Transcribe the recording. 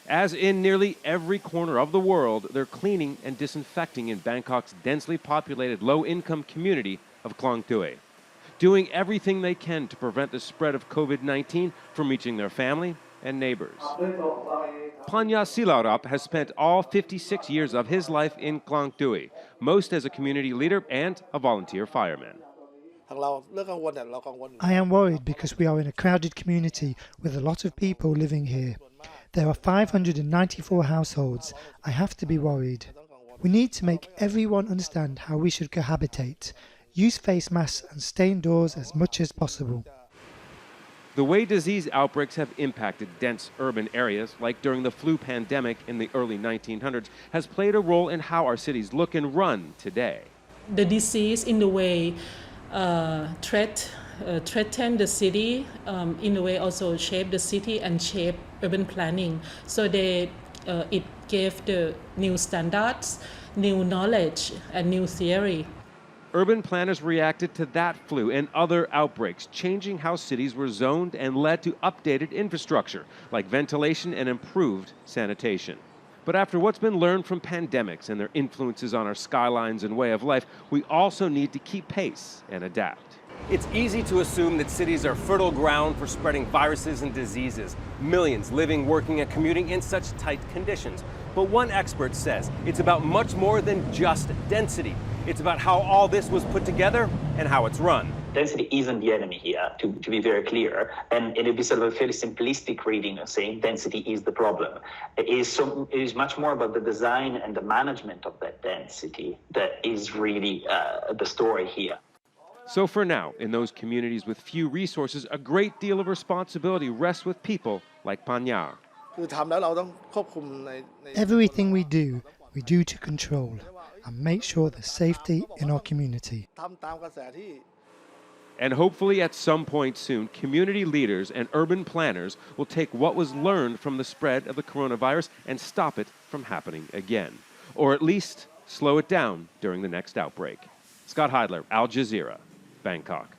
As in nearly every corner of the world, they're cleaning and disinfecting in Bangkok's densely populated low-income community of KLONG, doing everything they can to prevent the spread of COVID-19 from reaching their family and neighbors. PANYA SILARAK has spent all 56 years of his life in KLONG, most as a community leader and a volunteer fireman. I am worried because we are in a crowded community with a lot of people living here. There are 594 households. I have to be worried. We need to make everyone understand how we should cohabitate, use face masks and stay indoors as much as possible. The way disease outbreaks have impacted dense urban areas, like during the flu pandemic in the early 1900s, has played a role in how our cities look and run today. The disease, in the way, threaten the city, in a way also shape the city and shape urban planning. So it gave the new standards, new knowledge, and new theory. Urban planners reacted to that flu and other outbreaks, changing how cities were zoned and led to updated infrastructure, like ventilation and improved sanitation. But after what's been learned from pandemics and their influences on our skylines and way of life, we also need to keep pace and adapt. It's easy to assume that cities are fertile ground for spreading viruses and diseases, millions living, working, and commuting in such tight conditions. But one expert says it's about much more than just density. It's about how all this was put together and how it's run. Density isn't the enemy here, to be very clear. And it would be sort of a fairly simplistic reading of saying density is the problem. It is much more about the design and the management of that density that is really the story here. So for now, in those communities with few resources, a great deal of responsibility rests with people like PANYA. Everything we do to control and make sure there's safety in our community. And hopefully at some point soon, community leaders and urban planners will take what was learned from the spread of the coronavirus and stop it from happening again. Or at least slow it down during the next outbreak. Scott Heidler, Al Jazeera, Bangkok.